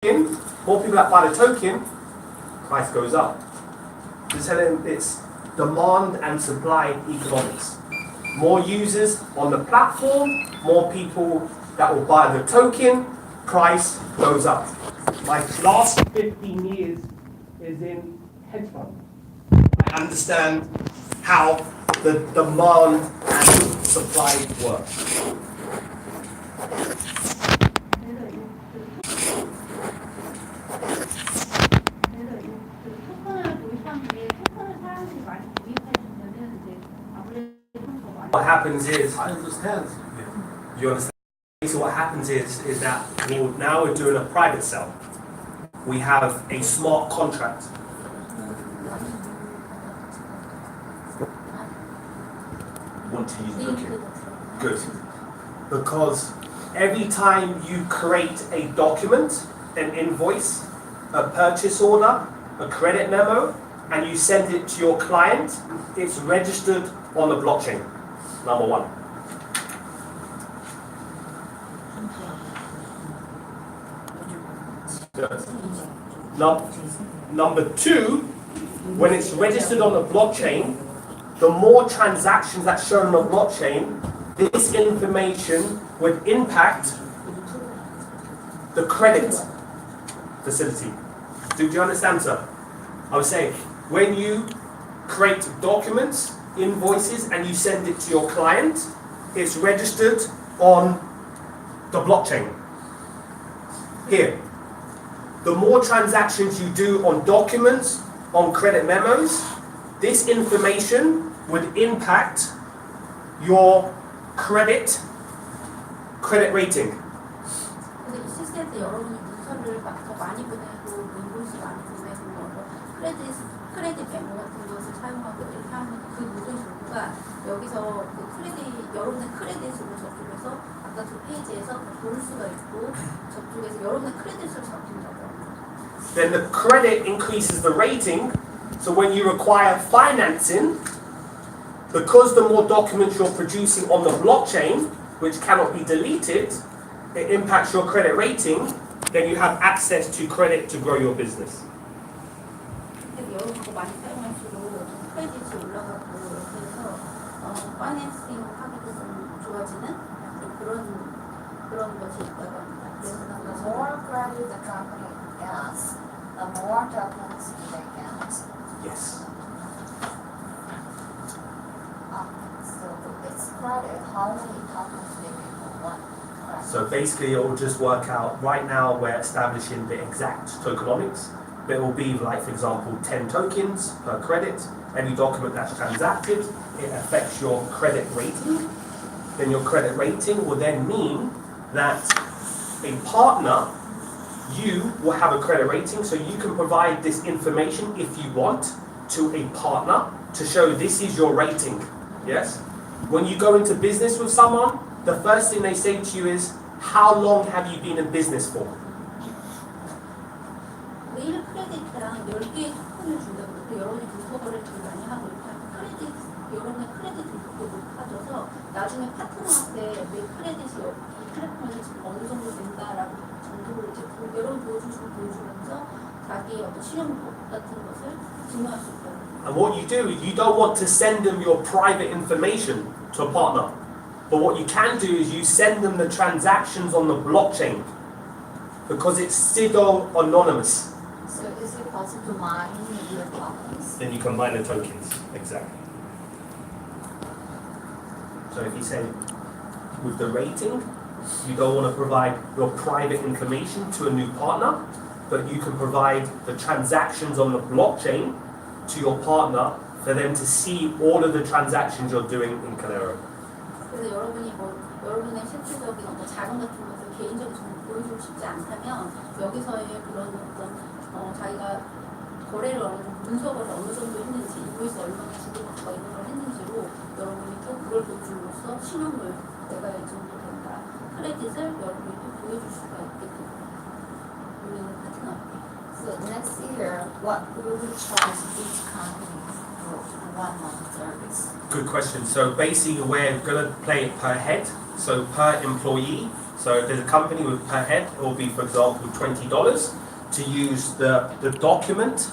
more people that buy the token, price goes up. Just telling it's demand and supply economics. More users on the platform, more people that will buy the token, price goes up. My last 15 years is in hedge fund. I understand how the demand and supply work. What happens is, I understand. you understand? So what happens is that now we're doing a private sell. We have a smart contract. Want to use booking? Good. Because every time you create a document, an invoice, a purchase order, a credit memo, and you send it to your client, it's registered on the blockchain. Number one. Number two, when it's registered on the blockchain, the more transactions that's shown on the blockchain, this information would impact the credit facility. Do you understand, sir? I was saying, when you create documents, invoices, and you send it to your client, it's registered on the blockchain. Here. The more transactions you do on documents, on credit memos, this information would impact your credit rating. 근데 이 시스템 때 여러분이 문서를 더 많이 보내고 인보이스 많이 보내고 크레딧 메모 같은 것을 사용하고 이렇게 하면 그 모든 정보가 여기서 그 여러분의 크레딧으로 저쪽에서 아까 그 페이지에서 볼 수가 있고 저쪽에서 여러분의 크레딧을 잡힌다고. Then the credit increases the rating. So when you require financing, because the more documents you're producing on the blockchain, which cannot be deleted, it impacts your credit rating, then you have access to credit to grow your business. 여러분도 많이 사용할수록 크레딧이 올라가고 그래서 파이낸싱 하기도 좀 좋아지는 그런 것이 있다고 합니다. The more credit the company has, the more documents they get. Yes. So it's credit, how many documents they get want? So basically it will just work out, right now we're establishing the exact tokenomics, but it will be like, for example, 10 tokens per credit. Every document that's transacted, it affects your credit rating. Then your credit rating will then mean that a partner, you will have a credit rating, so you can provide this information if you want to a partner to show this is your rating. Yes? When you go into business with someone, the first thing they say to you is, how long have you been in business for? 매일 크레딧이랑 10개의 토큰을 준다고 그때 여러분이 문서거래를 되게 많이 하고 이렇게 여러분의 크레딧이 그렇게 높아져서 나중에 파트너한테 내 크레딧이 이 플랫폼에서 지금 어느 정도 된다라고 정도를 이제 여러분 보여주면서 자기의 어떤 실용법 같은 것을 증명할 수 있어요. And what you do, you don't want to send them your private information to a partner. But what you can do is you send them the transactions on the blockchain because it's pseudo anonymous. So is it possible to mine your tokens? Then you combine the tokens. Exactly. So if you say with the rating, you don't want to provide your private information to a new partner, but you can provide the transactions on the blockchain to your partner for them to see all of the transactions you're doing in Calero. 그래서 여러분이 여러분의 실질적인 어떤 자금 같은 것을 개인적으로 보여주고 싶지 않다면 여기서의 그런 어떤 자기가 거래를 문서거래를 어느 정도 했는지 인보이스 얼마나 주고받고 이런 걸 했는지로 여러분이 또 그걸 보여줌으로써 신용을 내가 이 정도 된다 크레딧을 여러분이 또 보여줄 수가 있게끔 우리는 파트너한테. So next year, what will we charge each company for 1 month service? Good question. So basically we're going to play it per head, so per employee. So if there's a company with per head, it will be, for example, $20 to use the document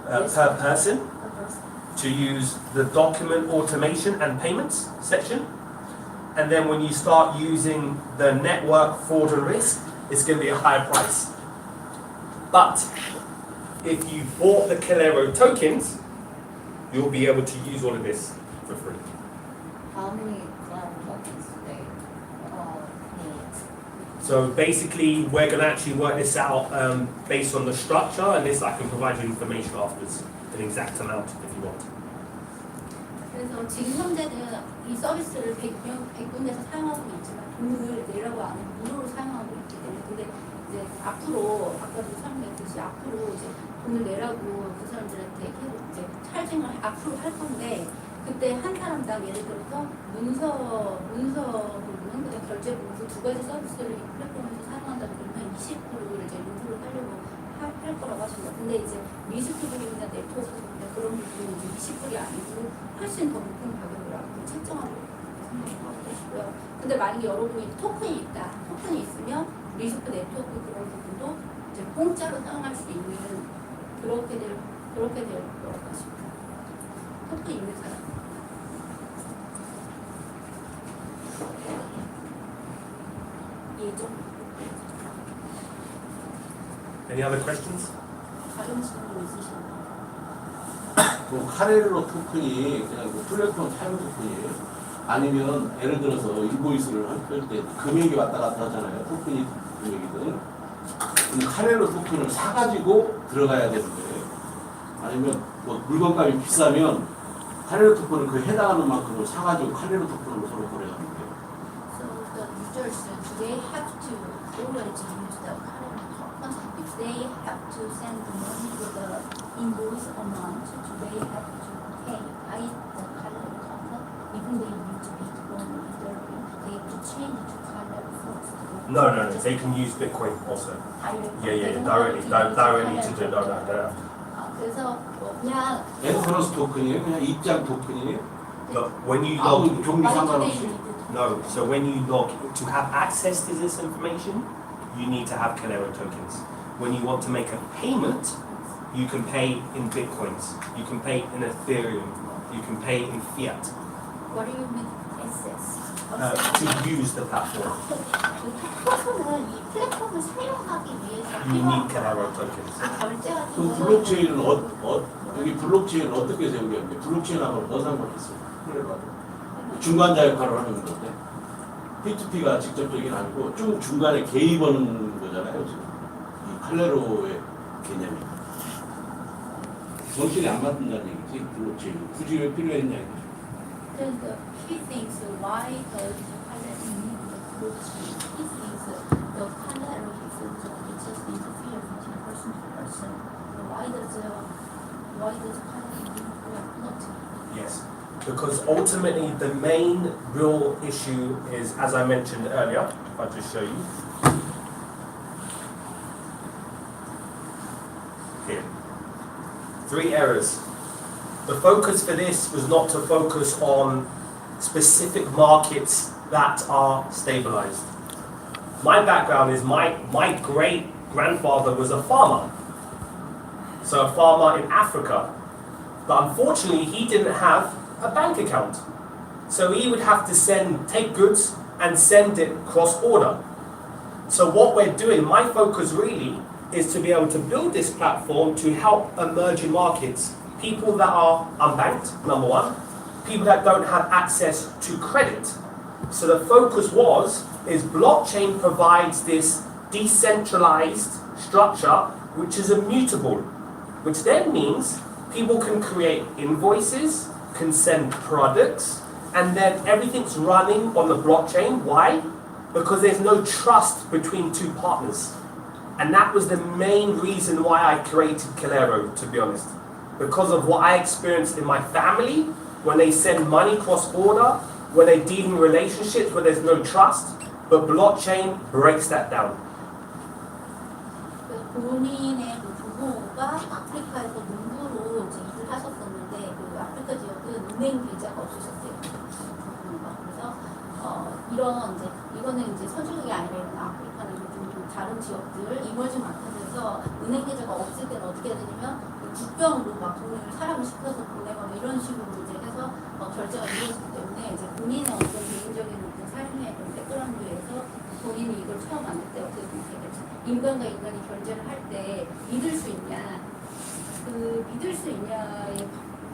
$20. per person, to use the document automation and payments section. And then when you start using the network fraud and risk, it's going to be a higher price. But if you bought the Calero tokens, you'll be able to use all of this for free. How many cloud tokens do they need? So basically, we're going to actually work this out based on the structure, and this I can provide you information afterwards, an exact amount if you want. 그래서 지금 현재는 이 서비스를 100군데서 사용하고 있지만 돈을 내라고 안 해도 무료로 사용하고 있기 때문에 근데 이제 앞으로 아까도 설명했듯이 앞으로 이제 돈을 내라고 그 사람들한테 계속 이제 찰징을 앞으로 할 건데 그때 한 사람당 예를 들어서 문서 부분, 그다음 결제 부분 그 두 가지 서비스를 이 플랫폼에서 사용한다 그러면 20%를 이제 요구를 하려고 할 거라고 하십니다. 근데 이제 리스크 부분이나 네트워크 부분이나 그런 부분은 이제 20%이 아니고 훨씬 더 높은 가격을 앞으로 책정하고 생각하고 있고요. 근데 만약에 여러분이 토큰이 있다, 토큰이 있으면 리스크 네트워크 그런 부분도 이제 공짜로 사용할 수 있는 그렇게 될 거라고 싶어요. 토큰 있는 사람. 예정. Any other questions? 다른 질문 있으신가요? 그 카레로 토큰이 그냥 그 플랫폼 사용 토큰이에요? 아니면 예를 들어서 인보이스를 할 때 금액이 왔다 갔다 하잖아요. 토큰이 금액이든. 그럼 카레로 토큰을 사가지고 들어가야 되는 거예요? 아니면 뭐 물건값이 비싸면 카레로 토큰을 그 해당하는 만큼을 사가지고 카레로 토큰으로 서로 거래하는 거예요? So the users, do they have to always use the current token? If they have to send the money to the invoice amount, do they have to pay by the current token? Even they use Bitcoin, they have to change to current first. No. They can use Bitcoin also. Yeah. Directly to do that. 그래서 그냥 엔터런스 토큰이에요? 그냥 입장 토큰이에요? Look, when you 아무 log, 종류 상관없이? no. So when you log to have access to this information, you need to have Calero tokens. When you want to make a payment, you can pay in Bitcoins. You can pay in Ethereum. You can pay in fiat what do you mean access? to use the platform. 토큰은 이 플랫폼을 사용하기 위해서 You need 필요한 Calero tokens. 결제 같은 그럼 블록체인은 여기 블록체인은 어떻게 세우겠는데? 블록체인하고 뭐 상관있어요? 중간자 역할을 하는 건데 P2P가 직접적인 아니고 좀 중간에 개입하는 거잖아요. 지금 이 칼레로의 개념이 정신이 안 맞는다는 얘기지. 블록체인 굳이 왜 필요했냐 이거죠. Then the key things why does the Calero need the blockchain? Key things the Calero is just interfere between person to person. Why does Calero need blockchain? Yes, because ultimately the main real issue is, as I mentioned earlier, if I just show you. Here. 3 errors. The focus for this was not to focus on specific markets that are stabilized. My background is my great grandfather was a farmer. So a farmer in Africa. But unfortunately, he didn't have a bank account. So he would have to take goods and send it cross-border. So what we're doing, my focus really, is to be able to build this platform to help emerging markets. People that are unbanked, number one. People that don't have access to credit. So the focus is blockchain provides this decentralized structure which is immutable. Which then means people can create invoices, can send products, and then everything's running on the blockchain. Why? Because there's no trust between two partners. And that was the main reason why I created Calero, to be honest. Because of what I experienced in my family, when they send money cross-border, when they deal in relationships where there's no trust, but blockchain breaks that down. 본인의 부모가 아프리카에서 농부로 이제 일을 하셨었는데 그 아프리카 지역은 은행 계좌가 없으셨대요. 부모가. 그래서 이런 이제 이거는 이제 서쪽이 아니라 이런 아프리카나 좀 다른 지역들 이머징 마켓에서 은행 계좌가 없을 때는 어떻게 해야 되냐면 국경으로 막 돈을 사람을 시켜서 보내거나 이런 식으로 이제 해서 결제가 이루어지기 때문에 이제 본인의 어떤 개인적인 어떤 삶의 그런 백그라운드에서 본인이 이걸 처음 만들 때 어떻게 생각해요? 인간과 인간이 결제를 할 때 믿을 수 있냐? 그 믿을 수 있냐에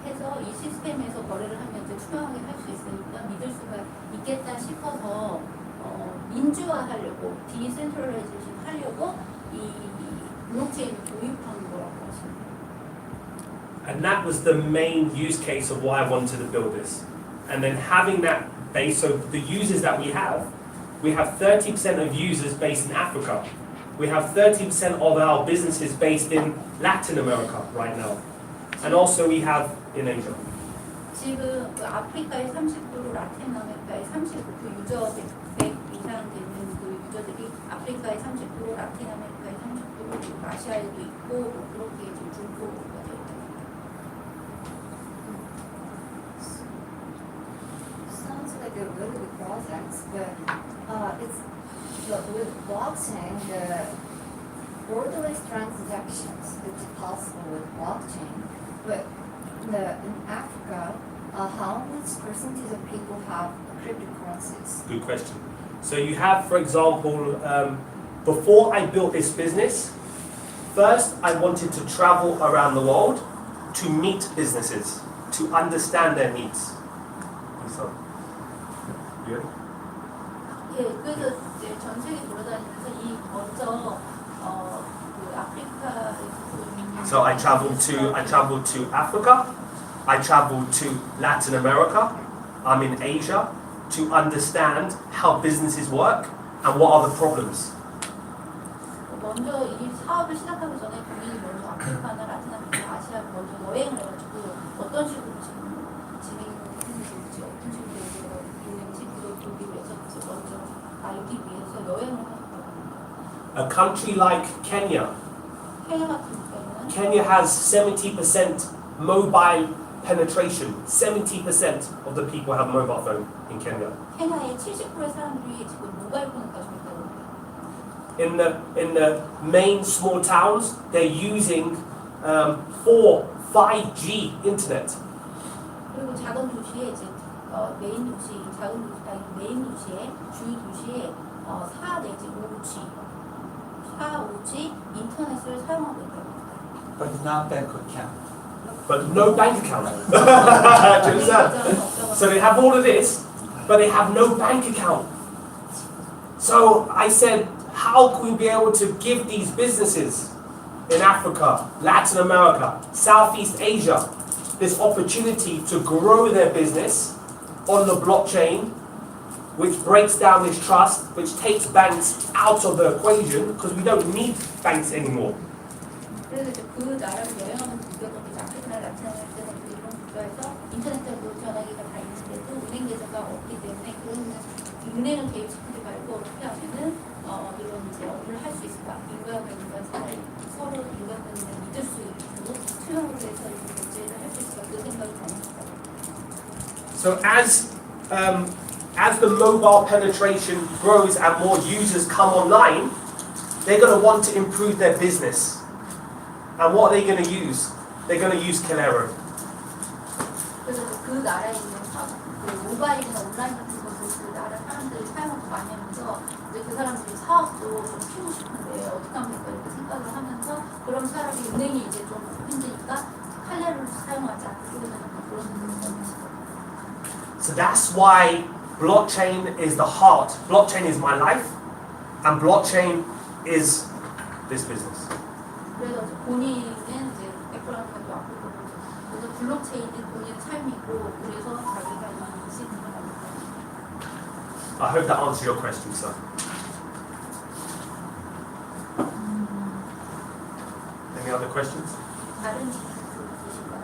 해서 이 시스템에서 거래를 하면 이제 투명하게 할 수 있으니까 믿을 수가 있겠다 싶어서 민주화하려고 디센트럴라이제이션 하려고 이 블록체인을 도입한 거라고 하시는 And that was the main use case of why I wanted to build this. And then having that base, so the users that we have 30% of users based in Africa. We have 30% of our businesses based in Latin America right now. And also we have in Asia. 지금 그 아프리카의 30%, 라틴 아메리카의 39%, 유저 100 이상 되는 그 유저들이 아프리카의 30%, 라틴 아메리카의 30%, 아시아에도 있고 뭐 그렇게 지금 중국어가 되어 있습니다. Sounds like a really good project, but it's with blockchain, the borderless transactions which is possible with blockchain. But in Africa, how much percentage of people have cryptocurrencies? Good question. So you have, for example, before I built this business, first I wanted to travel around the world to meet businesses, to understand their needs. So, yeah. 예, 그래서 이제 전 세계 돌아다니면서 이 먼저 그 아프리카에서 So I traveled to Africa, I traveled to Latin America, I'm in Asia, to understand how businesses work and what are the problems. 먼저 이 사업을 시작하기 전에 본인이 먼저 아프리카나 라틴 아메리카, 아시아 먼저 여행을 해가지고 어떤 식으로 지금 진행이 되는지 어떤 식으로 있는지 그걸 보기 위해서 먼저 알기 위해서 여행을 하셨다고 합니다. A country like Kenya, 케냐 같은 경우는 Kenya has 70% mobile penetration. 70% of the people have mobile phone in Kenya. 케냐의 70%의 사람들이 지금 모바일 폰을 가지고 있다고 합니다. In the main small towns, they're using 5G internet. 그리고 작은 도시에 이제 메인 도시, 작은 도시 아니 메인 도시에 주요 도시에 4 내지 5G 인터넷을 사용하고 있다고 합니다. But not bank account. But no bank account. Do you understand? So they have all of this, but they have no bank account. So I said, how can we be able to give these businesses in Africa, Latin America, Southeast Asia, this opportunity to grow their business on the blockchain, which breaks down this trust, which takes banks out of the equation, because we don't need banks anymore. 그래서 이제 그 나라를 여행하는 국가가 이제 아프리카나 라틴 아메리카 이런 국가에서 인터넷적으로 전화기가 다 있는데도 은행 계좌가 없기 때문에 그런 은행을 개입시키지 말고 어떻게 하면은 이런 이제 업무를 할 수 있을까? 인간과 인간 사이 서로 인간과 인간 믿을 수 있고 투명으로 해서 이렇게 결제를 할 수 있을까? 그 생각이 강했어요. So as the mobile penetration grows and more users come online, they're going to want to improve their business. And what are they going to use? They're going to use Calero. 그래서 그 나라에 있는 그 모바일이나 온라인 같은 것을 그 나라 사람들이 사용을 많이 하면서 이제 그 사람들이 사업도 좀 키우고 싶은데 어떻게 하면 될까 이렇게 생각을 하면서 그런 사람이 은행이 이제 좀 힘드니까 칼레로를 사용하자 그런 생각을 So that's why blockchain is the heart. Blockchain is my life, and blockchain is this business. 그래서 본인은 이제 백그라운드도 아프고 그래서 블록체인이 본인의 삶이고 그래서 자기가 이 시스템을 만들었다. I hope that answers your question, sir. Any other questions? 다른 질문 있으신가요?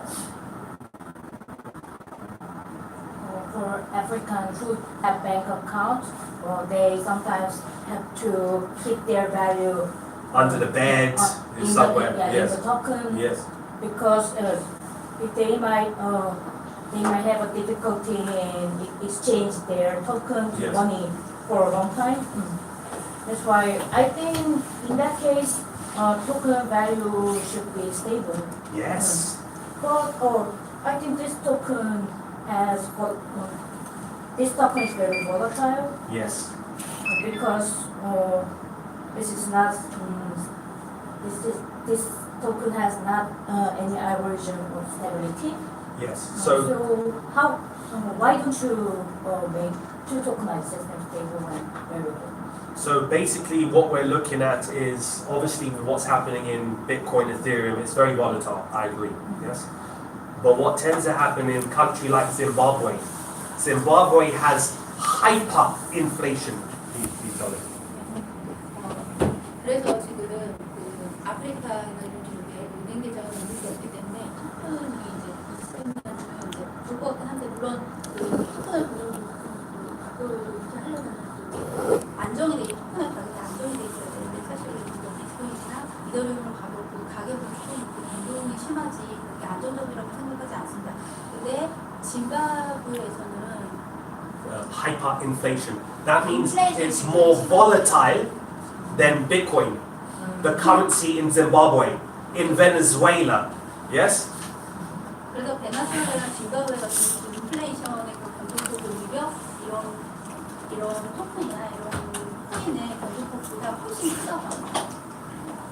For Africans who have bank accounts, they sometimes have to keep their value Under the bed, in somewhere. the, Yes. in the token, Yes. because if they might they might have a difficulty in exchange their token to Yes. money for a long time. That's why I think in that case, token value should be stable. Yes. But I think this token has this token is very volatile Yes. because this is not this token has not any aversion or stability. Yes. So So how why don't you make two tokenized systems stable and variable? So basically what we're looking at is obviously what's happening in Bitcoin, Ethereum, it's very volatile, I agree, yes? But what tends to happen in a country like Zimbabwe, Zimbabwe has hyperinflation, these dollars. 그래서 지금 그 아프리카나 이런 쪽에 은행 계좌가 만들 수 없기 때문에 토큰이 이제 쓰면은 이제 좋을 것 같긴 한데 물론 그 토큰을 갖고 이렇게 하려면 안정이 돼 토큰의 가격이 안정이 돼 있어야 되는데 사실 뭐 비트코인이나 이더리움 가격은 좀 변동이 심하지 그렇게 안정적이라고 생각하지 않습니다. 근데 짐바브웨에서는 Hyperinflation. That means it's more volatile than Bitcoin, the currency in Zimbabwe, in Venezuela, yes? 그래서 베네수엘라랑 짐바브웨 같은 그 인플레이션의 그 변동폭을 오히려 이런 토큰이나 이런 코인의 변동폭보다 훨씬 크다고 합니다.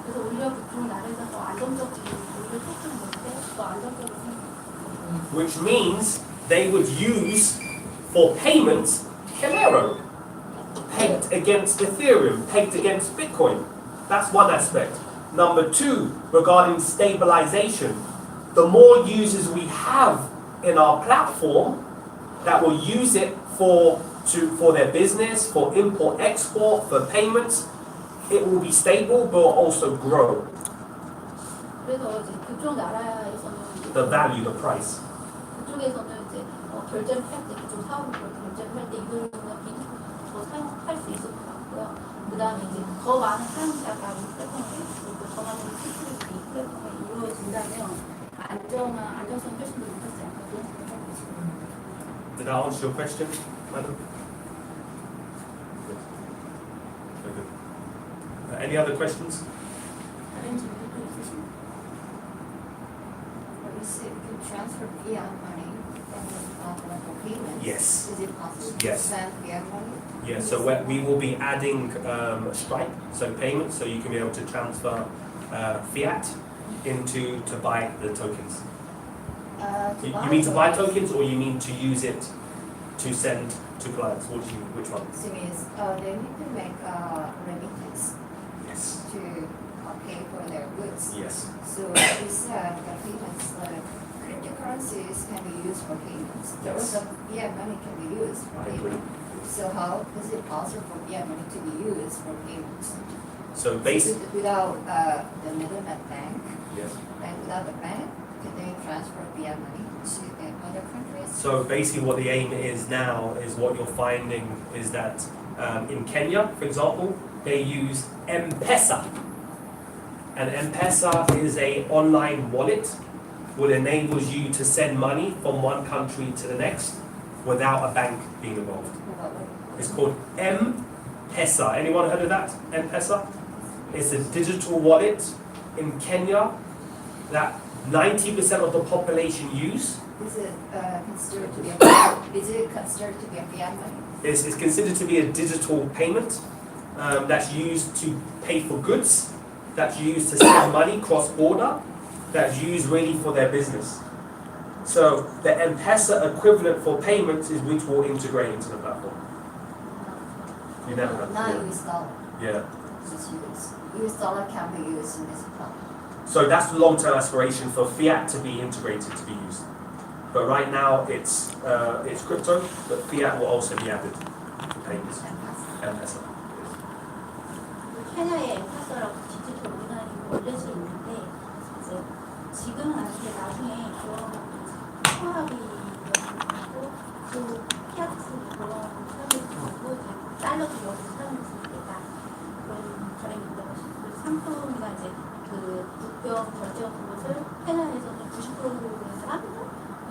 그래서 오히려 그쪽 나라에서 더 안정적인 오히려 토큰을 먹을 때 더 안정적으로 생각합니다. Which means they would use for payments Calero, pegged against Ethereum, pegged against Bitcoin. That's one aspect. Number two, regarding stabilization, the more users we have in our platform that will use it for their business, for import, export, for payments, it will be stable but will also grow. 그래서 이제 그쪽 나라에서는 The value, the price. 그쪽에서는 이제 결제를 할 때 그쪽 사업을 결제를 할 때 이거나 비트코인 더 사용할 수 있을 것 같고요. 그 다음에 이제 더 많은 사용자가 이 플랫폼에 그리고 더 많은 시스템이 이 플랫폼에 이루어진다면 안정성이 훨씬 더 높아지지 않을까 그런 생각하고 있습니다. Did I answer your question, madam? Good. Very good. Any other questions? 다른 질문도 있으신가요? If you transfer fiat money from the payments, Yes. is it possible to Yes. send fiat money? Yeah, so we will be adding Stripe, so payments, so you can be able to transfer fiat to buy the tokens. You mean to buy tokens, or you mean to use it to send to clients? Which one? So means they need to make remittance Yes. to pay for their goods. Yes. So you said the payments, cryptocurrencies can be used for payments. Yes. Also, fiat money can be used for I agree. payment. So how is it possible for fiat money to be used for payments? So basically, Without the middleman bank, yes. and without the bank, can they transfer fiat money to other countries? So basically, what the aim is now is what you're finding is that in Kenya, for example, they use M-Pesa, and M-Pesa is a online wallet which enables you to send money from one country to the next without a bank being involved. It's called M-Pesa. Anyone heard of that? M-Pesa? It's a digital wallet in Kenya that 90% of the population use. Is it considered to be a fiat money? It's considered to be a digital payment that's used to pay for goods, that's used to send money cross-border, that's used really for their business. So the M-Pesa equivalent for payments is which will integrate into the platform. You never know. Not US dollar. Yeah. Just US dollar can be used in this platform. So that's the long-term aspiration for fiat to be integrated, to be used. But right now it's crypto, but fiat will also be added to payments. M-Pesa. 케냐의 엠파서라고 디지털 우리나라에 올려져 있는데 이제 지금은 아닌데 나중에 그런 통합이 일어나고 또 피아트 그런 서비스 하고 달러도 여기서 사용할 수 있겠다 그런 바람이 있다고 싶고 상품이나 이제 그 국경 결제 같은 것을 케냐에서는 90%의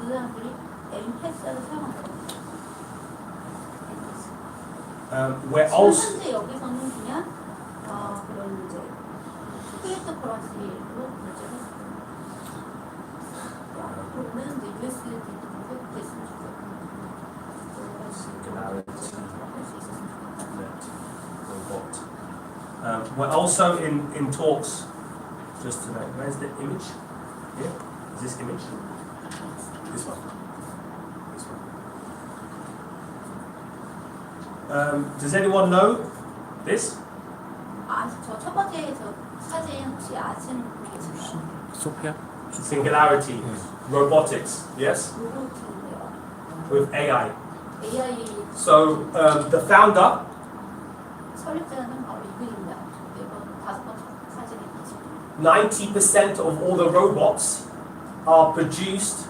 사람들이 엠패스를 사용한다고. We're 지금 also 현재 여기서는 그냥 그런 이제 크립토커런시로 결제했어요. 앞으로는 이제 USDT도 됐으면 좋겠고 할수 있었으면 좋겠다. we're also in talks. Just tonight. Where's the image? Here. Is this image? This one. This one. Does anyone know this? 저 첫 번째 저 사진 혹시 아시는 분 계신가요? 소피아? Singularity. Robotics. Yes. 로봇인데요. With AI. AI So the founder 설립자는 바로 이분입니다. 이번 다섯 번째 사진에 계신 90% of all the robots are produced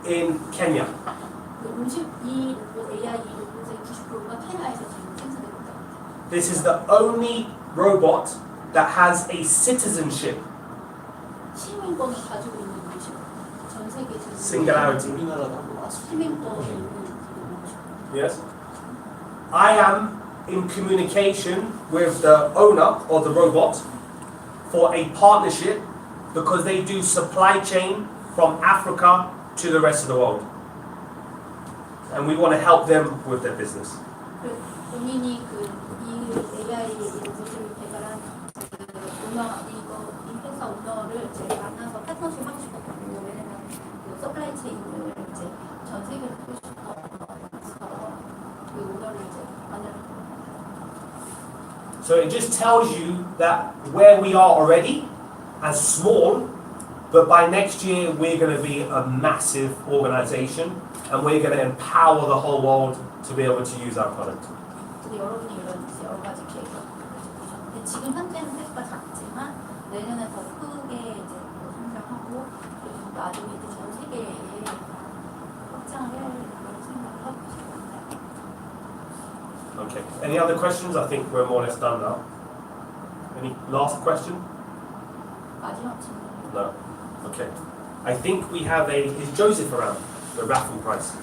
in Kenya. 이 로봇 AI 로봇의 90%가 케냐에서 지금 생산되고 있다. This is the only robot that has a citizenship. 시민권을 가지고 있는 분이죠. 전 세계 지금 Singularity. 우리나라도 한번 왔을 시민권이 있는 분이죠. Yes. I am in communication with the owner of the robot for a partnership because they do supply chain from Africa to the rest of the world. And we want to help them with their business. 본인이 이 AI 로봇을 개발한 오너 이 회사 오너를 이제 만나서 파트너십 하고 싶었거든요. 왜냐면 서플라이 체인을 이제 전 세계로 풀고 싶어서 그 오너를 이제 만나러. So it just tells you that where we are already as small, but by next year we're going to be a massive organization and we're going to empower the whole world to be able to use our product. 근데 여러분이 이런 여러 가지 계획을 보셨는데 지금 현재는 회사가 작지만 내년에 더 크게 이제 성장하고 그리고 나중에 이제 전 세계에 확장을 할 생각을 하고 계십니다. Okay. Any other questions? I think we're more or less done now. Any last question? 마지막 질문. No. Okay. I think we have is Joseph around? The raffle price.